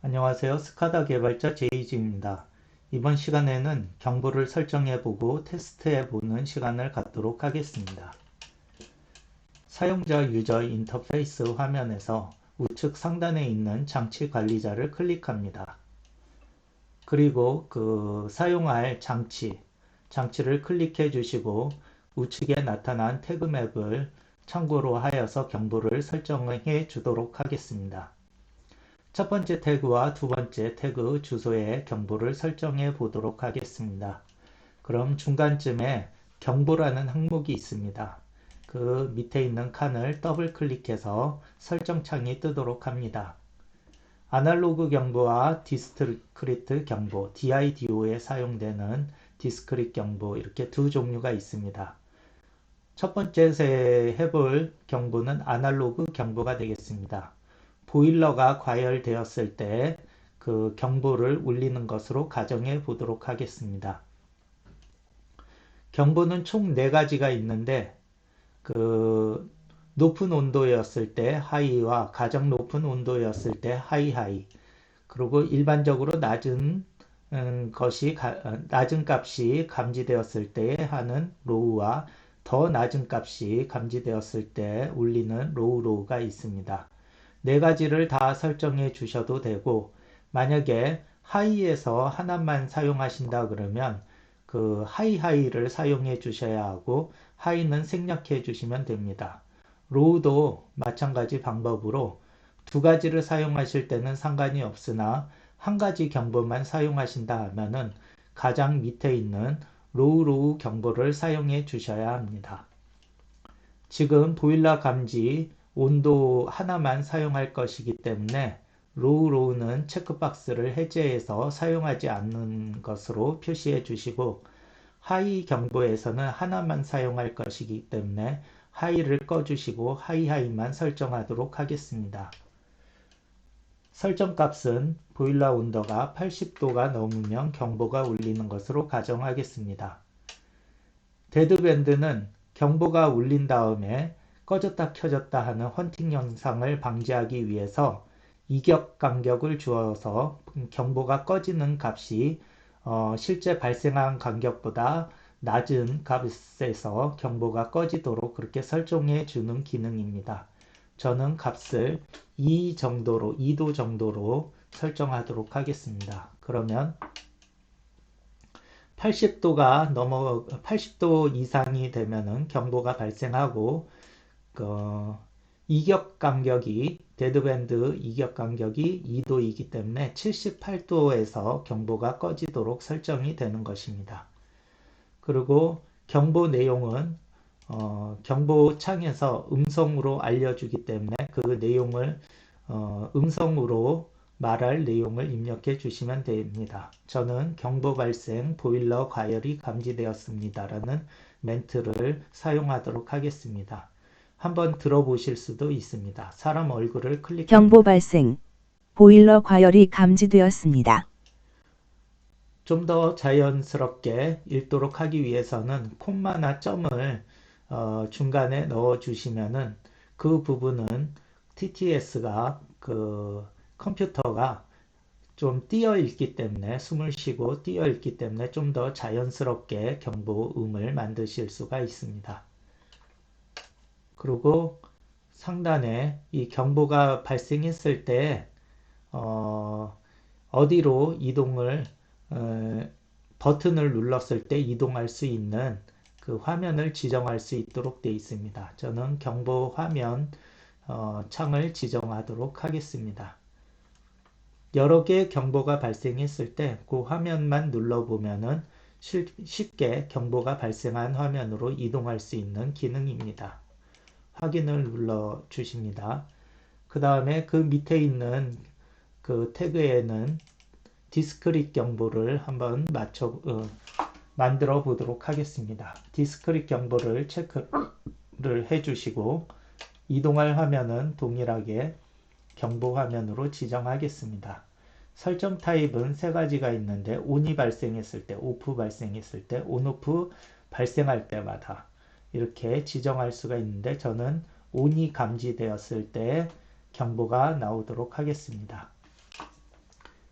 안녕하세요. 스카다 개발자 제이지입니다. 이번 시간에는 경보를 설정해보고 테스트해보는 시간을 갖도록 하겠습니다. 사용자 유저 인터페이스 화면에서 우측 상단에 있는 장치 관리자를 클릭합니다. 그리고 사용할 장치를 클릭해 주시고 우측에 나타난 태그맵을 참고로 하여서 경보를 설정해 주도록 하겠습니다. 첫 번째 태그와 두 번째 태그 주소에 경보를 설정해 보도록 하겠습니다. 그럼 중간쯤에 경보라는 항목이 있습니다. 그 밑에 있는 칸을 더블 클릭해서 설정 창이 뜨도록 합니다. 아날로그 경보와 디스크리트 경보, DIDO에 사용되는 디스크리트 경보 이렇게 두 종류가 있습니다. 첫 번째 해볼 경보는 아날로그 경보가 되겠습니다. 보일러가 과열되었을 때 그 경보를 울리는 것으로 가정해 보도록 하겠습니다. 경보는 총 4가지가 있는데 높은 온도였을 때 하이와 가장 높은 온도였을 때 하이 그리고 일반적으로 낮은 값이 감지되었을 때 하는 로우와 더 낮은 값이 감지되었을 때 울리는 로우가 있습니다. 4가지를 다 설정해 주셔도 되고 만약에 하이에서 하나만 사용하신다 그러면 그 하이를 사용해 주셔야 하고 하이는 생략해 주시면 됩니다. 로우도 마찬가지 방법으로 2가지를 사용하실 때는 상관이 없으나 한 가지 경보만 사용하신다 하면은 가장 밑에 있는 로우 경보를 사용해 주셔야 합니다. 지금 보일러 감지 온도 하나만 사용할 것이기 때문에 로우는 체크박스를 해제해서 사용하지 않는 것으로 표시해 주시고 하이 경보에서는 하나만 사용할 것이기 때문에 하이를 꺼주시고 하이만 설정하도록 하겠습니다. 설정 값은 보일러 온도가 80도가 넘으면 경보가 울리는 것으로 가정하겠습니다. 데드밴드는 경보가 울린 다음에 꺼졌다 켜졌다 하는 헌팅 현상을 방지하기 위해서 이격 간격을 주어서 경보가 꺼지는 값이 실제 발생한 간격보다 낮은 값에서 경보가 꺼지도록 그렇게 설정해 주는 기능입니다. 저는 값을 2도 정도로 설정하도록 하겠습니다. 그러면 80도 이상이 되면은 경보가 발생하고 데드밴드 이격 간격이 2도이기 때문에 78도에서 경보가 꺼지도록 설정이 되는 것입니다. 그리고 경보 내용은 경보 창에서 음성으로 알려주기 때문에 그 내용을 음성으로 말할 내용을 입력해 주시면 됩니다. 저는 경보 발생 보일러 과열이 감지되었습니다 라는 멘트를 사용하도록 하겠습니다. 한번 들어보실 수도 있습니다. 사람 얼굴을 클릭합니다. 경보 발생. 보일러 과열이 감지되었습니다. 좀 더 자연스럽게 읽도록 하기 위해서는 콤마나 점을 중간에 넣어 주시면은 그 부분은 TTS가 컴퓨터가 좀 띄어 읽기 때문에 숨을 쉬고 띄어 읽기 때문에 좀 더 자연스럽게 경보음을 만드실 수가 있습니다. 그리고 상단에 이 경보가 발생했을 때 어디로 이동을 버튼을 눌렀을 때 이동할 수 있는 그 화면을 지정할 수 있도록 되어 있습니다. 저는 경보 화면 창을 지정하도록 하겠습니다. 여러 개의 경보가 발생했을 때 그 화면만 눌러보면은 쉽게 경보가 발생한 화면으로 이동할 수 있는 기능입니다. 확인을 눌러 주십니다. 그 다음에 그 밑에 있는 그 태그에는 디스크릿 경보를 한번 만들어 보도록 하겠습니다. 디스크릿 경보를 체크를 해주시고 이동할 화면은 동일하게 경보 화면으로 지정하겠습니다. 설정 타입은 3가지가 있는데 ON이 발생했을 때, OFF 발생했을 때, ONOFF 발생할 때마다 이렇게 지정할 수가 있는데 저는 ON이 감지되었을 때 경보가 나오도록 하겠습니다.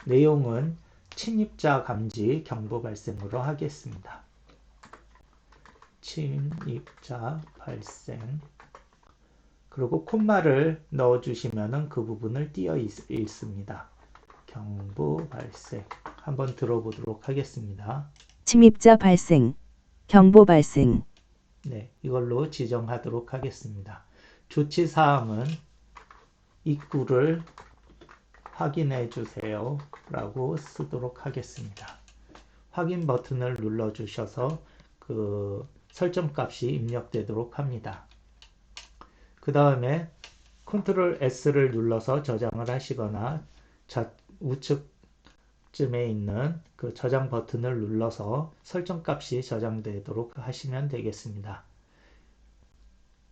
내용은 침입자 감지 경보 발생으로 하겠습니다. 침입자 발생. 그리고 콤마를 넣어주시면 그 부분을 띄어 있습니다. 경보 발생. 한번 들어보도록 하겠습니다. 침입자 발생, 경보 발생, 네, 이걸로 지정하도록 하겠습니다. 조치사항은 입구를 확인해 주세요 라고 쓰도록 하겠습니다. 확인 버튼을 눌러 주셔서 그 설정 값이 입력되도록 합니다. 그 다음에 Ctrl S를 눌러서 저장을 하시거나 우측쯤에 있는 그 저장 버튼을 눌러서 설정 값이 저장되도록 하시면 되겠습니다.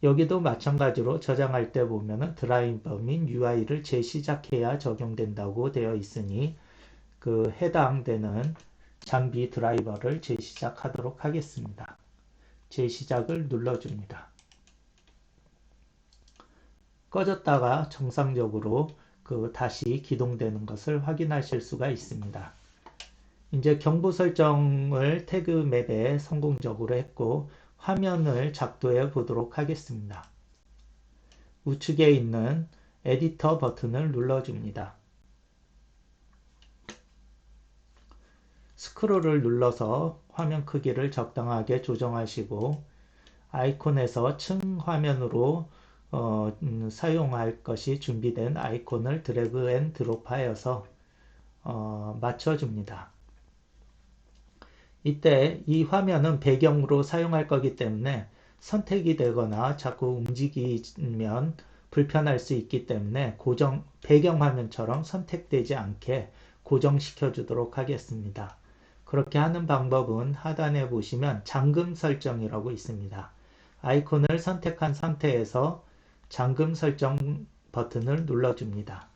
여기도 마찬가지로 저장할 때 보면은 드라이버 및 UI를 재시작해야 적용된다고 되어 있으니 그 해당되는 장비 드라이버를 재시작하도록 하겠습니다. 재시작을 눌러줍니다. 꺼졌다가 정상적으로 다시 기동되는 것을 확인하실 수가 있습니다. 이제 경보 설정을 태그 맵에 성공적으로 했고 화면을 작도해 보도록 하겠습니다. 우측에 있는 에디터 버튼을 눌러줍니다. 스크롤을 눌러서 화면 크기를 적당하게 조정하시고 아이콘에서 층 화면으로 사용할 것이 준비된 아이콘을 드래그 앤 드롭 하여서 맞춰줍니다. 이때 이 화면은 배경으로 사용할 거기 때문에 선택이 되거나 자꾸 움직이면 불편할 수 있기 때문에 배경 화면처럼 선택되지 않게 고정시켜 주도록 하겠습니다. 그렇게 하는 방법은 하단에 보시면 잠금 설정이라고 있습니다. 아이콘을 선택한 상태에서 잠금 설정 버튼을 눌러줍니다.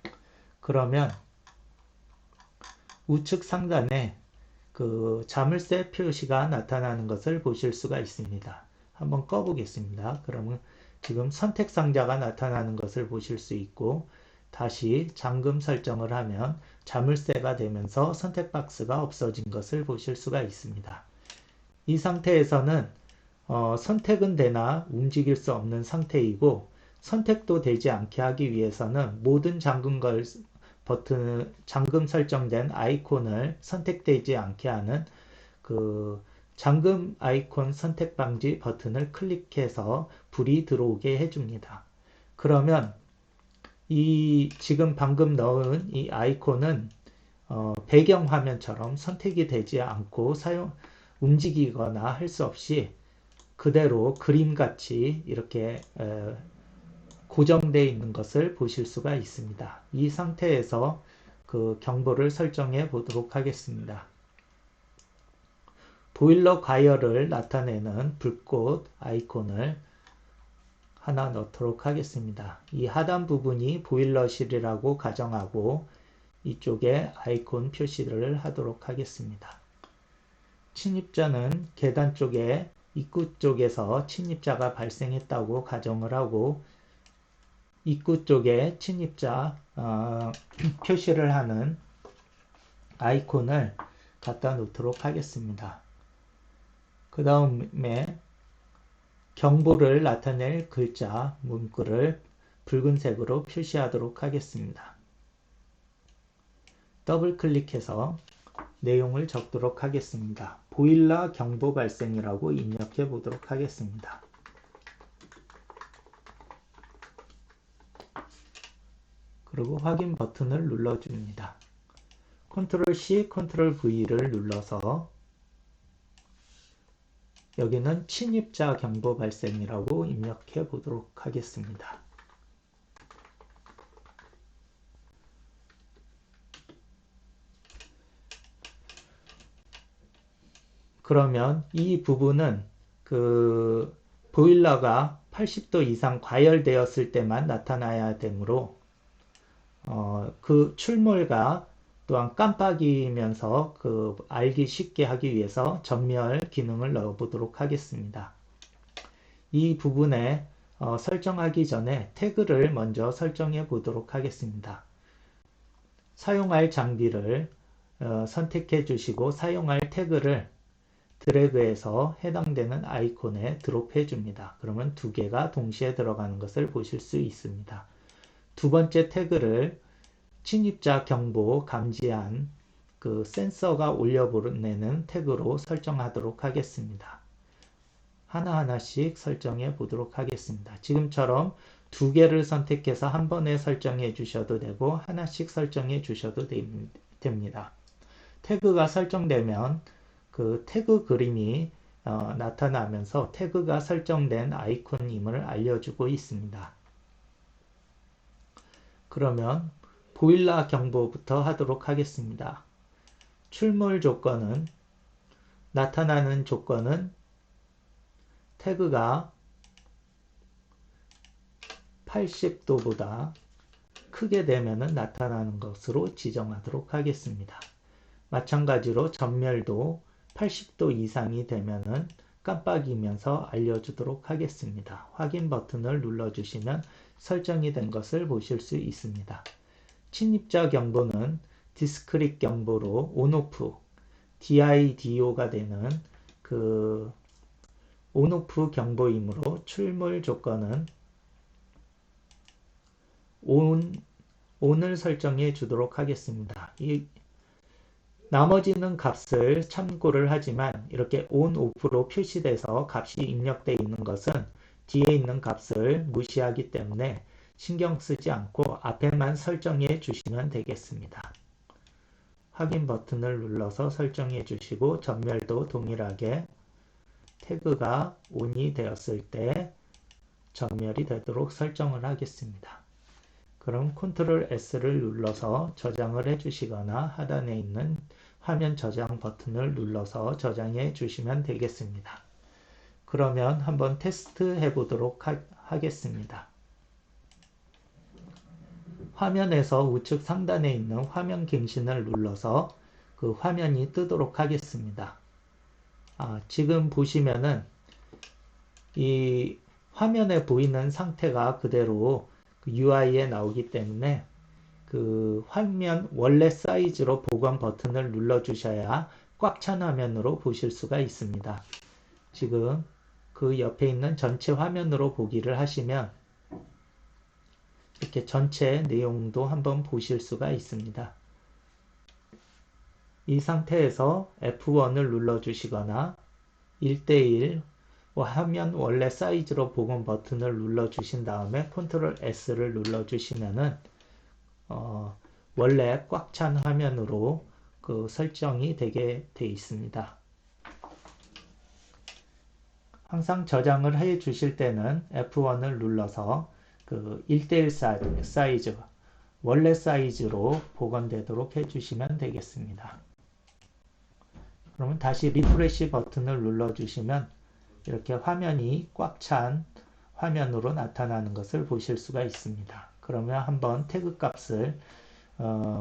그러면 우측 상단에 그 자물쇠 표시가 나타나는 것을 보실 수가 있습니다. 한번 꺼보겠습니다. 그러면 지금 선택 상자가 나타나는 것을 보실 수 있고 다시 잠금 설정을 하면 자물쇠가 되면서 선택 박스가 없어진 것을 보실 수가 있습니다. 이 상태에서는 선택은 되나 움직일 수 없는 상태이고 선택도 되지 않게 하기 위해서는 모든 잠금 설정된 아이콘을 선택되지 않게 하는 그 잠금 아이콘 선택 방지 버튼을 클릭해서 불이 들어오게 해줍니다. 그러면 지금 방금 넣은 이 아이콘은 배경 화면처럼 선택이 되지 않고 움직이거나 할 수 없이 그대로 그림같이 이렇게 고정되어 있는 것을 보실 수가 있습니다. 이 상태에서 그 경보를 설정해 보도록 하겠습니다. 보일러 과열을 나타내는 불꽃 아이콘을 하나 넣도록 하겠습니다. 이 하단 부분이 보일러실이라고 가정하고 이쪽에 아이콘 표시를 하도록 하겠습니다. 침입자는 계단 쪽에 입구 쪽에서 침입자가 발생했다고 가정을 하고 입구 쪽에 침입자 표시를 하는 아이콘을 갖다 놓도록 하겠습니다. 그 다음에 경보를 나타낼 글자, 문구를 붉은색으로 표시하도록 하겠습니다. 더블 클릭해서 내용을 적도록 하겠습니다. 보일러 경보 발생이라고 입력해 보도록 하겠습니다. 그리고 확인 버튼을 눌러줍니다. Ctrl C, Ctrl V를 눌러서 여기는 침입자 경보 발생이라고 입력해 보도록 하겠습니다. 그러면 이 부분은 그 보일러가 80도 이상 과열되었을 때만 나타나야 되므로 그 출몰과 또한 깜빡이면서 알기 쉽게 하기 위해서 전멸 기능을 넣어 보도록 하겠습니다. 이 부분에 설정하기 전에 태그를 먼저 설정해 보도록 하겠습니다. 사용할 장비를 선택해 주시고 사용할 태그를 드래그해서 해당되는 아이콘에 드롭해 줍니다. 그러면 두 개가 동시에 들어가는 것을 보실 수 있습니다. 두 번째 태그를 침입자 경보 감지한 그 센서가 올려보내는 태그로 설정하도록 하겠습니다. 하나하나씩 설정해 보도록 하겠습니다. 지금처럼 두 개를 선택해서 한 번에 설정해 주셔도 되고 하나씩 설정해 주셔도 됩니다. 태그가 설정되면 그 태그 그림이 나타나면서 태그가 설정된 아이콘임을 알려주고 있습니다. 그러면 보일러 경보부터 하도록 하겠습니다. 출몰 조건은 나타나는 조건은 태그가 80도보다 크게 되면 나타나는 것으로 지정하도록 하겠습니다. 마찬가지로 전멸도 80도 이상이 되면 깜빡이면서 알려주도록 하겠습니다. 확인 버튼을 눌러주시면 설정이 된 것을 보실 수 있습니다. 침입자 경보는 디스크릿 경보로 온오프 DIDO가 되는 그 온오프 경보이므로 출몰 조건은 ON을 설정해 주도록 하겠습니다. 나머지는 값을 참고를 하지만 이렇게 ON, OFF로 표시돼서 값이 입력되어 있는 것은 뒤에 있는 값을 무시하기 때문에 신경 쓰지 않고 앞에만 설정해 주시면 되겠습니다. 확인 버튼을 눌러서 설정해 주시고 전멸도 동일하게 태그가 ON이 되었을 때 전멸이 되도록 설정을 하겠습니다. 그럼 Ctrl S를 눌러서 저장을 해주시거나 하단에 있는 화면 저장 버튼을 눌러서 저장해 주시면 되겠습니다. 그러면 한번 테스트 해보도록 하겠습니다. 화면에서 우측 상단에 있는 화면 갱신을 눌러서 그 화면이 뜨도록 하겠습니다. 지금 보시면은 이 화면에 보이는 상태가 그대로 UI에 나오기 때문에 그 화면 원래 사이즈로 복원 버튼을 눌러 주셔야 꽉 찬 화면으로 보실 수가 있습니다. 지금 그 옆에 있는 전체 화면으로 보기를 하시면 이렇게 전체 내용도 한번 보실 수가 있습니다. 이 상태에서 F1을 눌러 주시거나 1:1 화면 원래 사이즈로 복원 버튼을 눌러 주신 다음에 Ctrl S를 눌러 주시면은 원래 꽉 찬 화면으로 그 설정이 되게 돼 있습니다. 항상 저장을 해 주실 때는 F1을 눌러서 그 1:1 사이즈 원래 사이즈로 복원되도록 해 주시면 되겠습니다. 그러면 다시 리프레시 버튼을 눌러 주시면 이렇게 화면이 꽉 찬 화면으로 나타나는 것을 보실 수가 있습니다. 그러면 한번 태그 값을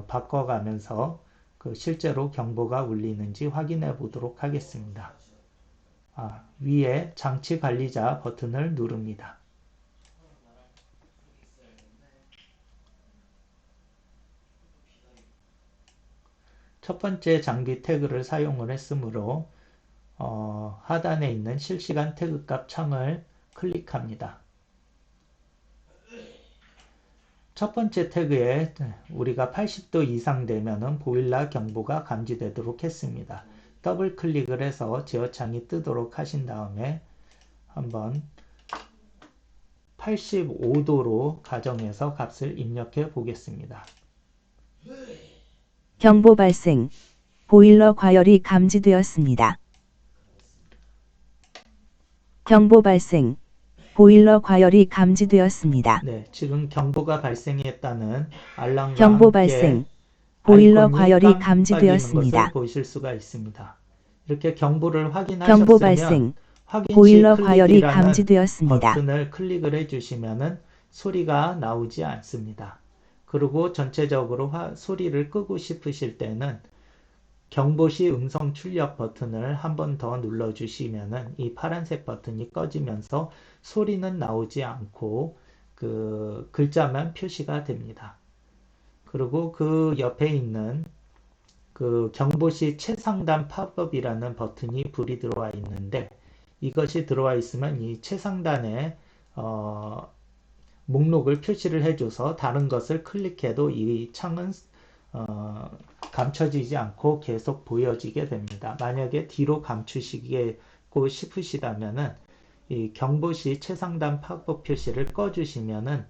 바꿔가면서 그 실제로 경보가 울리는지 확인해 보도록 하겠습니다. 위에 장치 관리자 버튼을 누릅니다. 첫 번째 장비 태그를 사용을 했으므로 하단에 있는 실시간 태그값 창을 클릭합니다. 첫 번째 태그에 우리가 80도 이상 되면은 보일러 경보가 감지되도록 했습니다. 더블 클릭을 해서 제어창이 뜨도록 하신 다음에 한번 85도로 가정해서 값을 입력해 보겠습니다. 경보 발생. 보일러 과열이 감지되었습니다. 경보 발생. 보일러 과열이 감지되었습니다. 네, 지금 경보가 발생했다는 알람과 경보 함께 발생. 보일러 아이콘이 과열이 깜빡이는 감지되었습니다. 것을 보실 수가 있습니다. 이렇게 경보를 경보 확인하셨으면 발생. 확인 시 보일러 과열이 클릭이라는 감지되었습니다. 버튼을 클릭을 해주시면은 소리가 나오지 않습니다. 그리고 전체적으로 소리를 끄고 싶으실 때는 경보시 음성 출력 버튼을 한 번 더 눌러주시면은 이 파란색 버튼이 꺼지면서 소리는 나오지 않고 그 글자만 표시가 됩니다. 그리고 그 옆에 있는 그 경보시 최상단 팝업이라는 버튼이 불이 들어와 있는데, 이것이 들어와 있으면 이 최상단에 목록을 표시를 해줘서 다른 것을 클릭해도 이 창은 어, 감춰지지 않고 계속 보여지게 됩니다. 만약에 뒤로 감추시고 싶으시다면은 이 경보시 최상단 팝업 표시를 꺼주시면은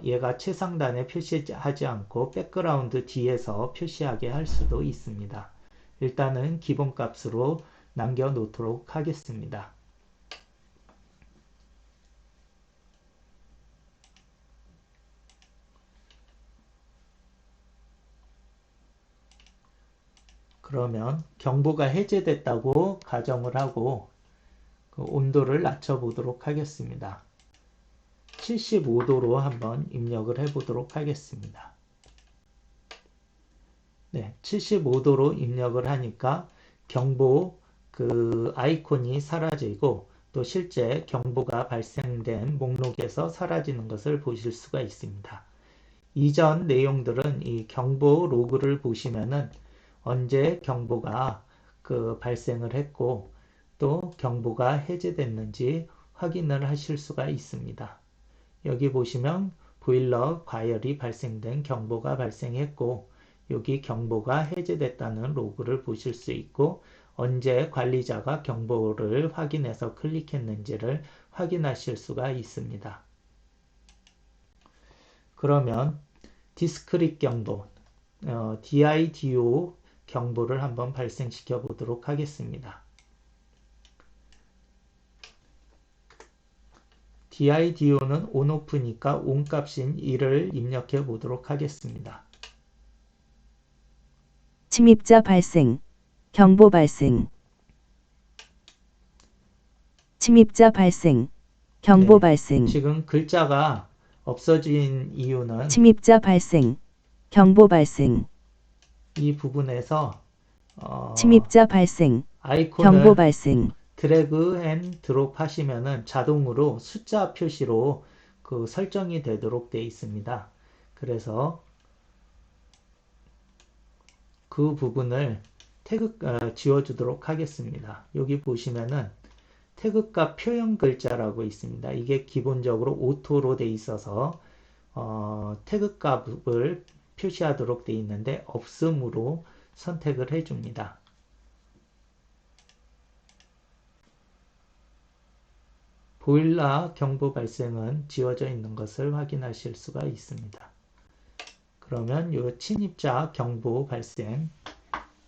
얘가 최상단에 표시하지 않고 백그라운드 뒤에서 표시하게 할 수도 있습니다. 일단은 기본값으로 남겨 놓도록 하겠습니다. 그러면 경보가 해제됐다고 가정을 하고 그 온도를 낮춰 보도록 하겠습니다. 75도로 한번 입력을 해 보도록 하겠습니다. 네, 75도로 입력을 하니까 경보 그 아이콘이 사라지고 또 실제 경보가 발생된 목록에서 사라지는 것을 보실 수가 있습니다. 이전 내용들은 이 경보 로그를 보시면은 언제 경보가 그 발생을 했고 또 경보가 해제됐는지 확인을 하실 수가 있습니다. 여기 보시면 보일러 과열이 발생된 경보가 발생했고 여기 경보가 해제됐다는 로그를 보실 수 있고 언제 관리자가 경보를 확인해서 클릭했는지를 확인하실 수가 있습니다. 그러면 디스크릿 경보, DIDO 경보를 한번 발생시켜 보도록 하겠습니다. DIDO는 ONOFF니까 ON 값인 1을 입력해 보도록 하겠습니다. 침입자 발생, 경보 발생. 침입자 발생, 경보 네, 발생. 지금 글자가 없어진 이유는 침입자 발생, 경보 발생. 이 부분에서 침입자 발생, 경보 아이콘을 발생. 드래그 앤 드롭 하시면은 자동으로 숫자 표시로 그 설정이 되도록 되어 있습니다. 그래서 그 부분을 지워주도록 하겠습니다. 여기 보시면은 태그값 표현 글자라고 있습니다. 이게 기본적으로 오토로 되어 있어서 태그값을 표시하도록 되어 있는데 없음으로 선택을 해줍니다. 보일러 경보 발생은 지워져 있는 것을 확인하실 수가 있습니다. 그러면 이 침입자 경보 발생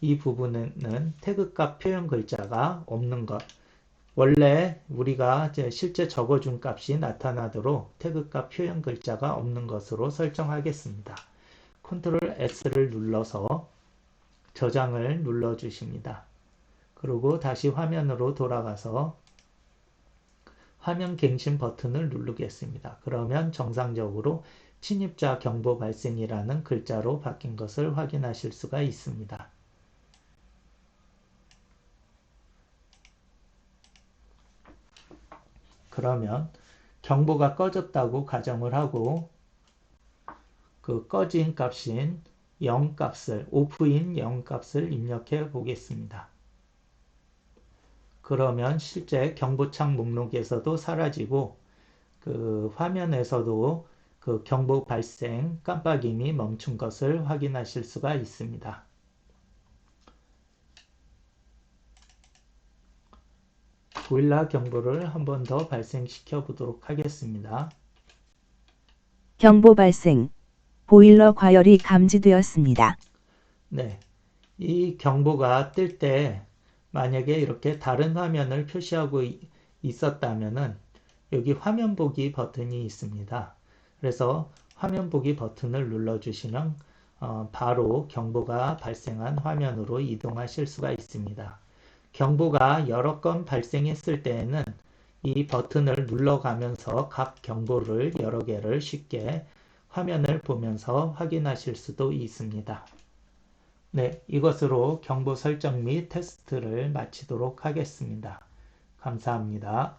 이 부분에는 태그값 표현 글자가 없는 것, 원래 우리가 실제 적어준 값이 나타나도록 태그값 표현 글자가 없는 것으로 설정하겠습니다. 컨트롤 S를 눌러서 저장을 눌러 주십니다. 그리고 다시 화면으로 돌아가서 화면 갱신 버튼을 누르겠습니다. 그러면 정상적으로 침입자 경보 발생이라는 글자로 바뀐 것을 확인하실 수가 있습니다. 그러면 경보가 꺼졌다고 가정을 하고 그 꺼진 값인 0 값을 오프인 0 값을 입력해 보겠습니다. 그러면 실제 경보창 목록에서도 사라지고 그 화면에서도 그 경보 발생 깜빡임이 멈춘 것을 확인하실 수가 있습니다. 보일러 경보를 한 번 더 발생시켜 보도록 하겠습니다. 경보 발생. 보일러 과열이 감지되었습니다. 네, 이 경보가 뜰 때 만약에 이렇게 다른 화면을 표시하고 있었다면은 여기 화면 보기 버튼이 있습니다. 그래서 화면 보기 버튼을 눌러주시면 바로 경보가 발생한 화면으로 이동하실 수가 있습니다. 경보가 여러 건 발생했을 때에는 이 버튼을 눌러가면서 각 경보를 여러 개를 쉽게 화면을 보면서 확인하실 수도 있습니다. 네, 이것으로 경보 설정 및 테스트를 마치도록 하겠습니다. 감사합니다.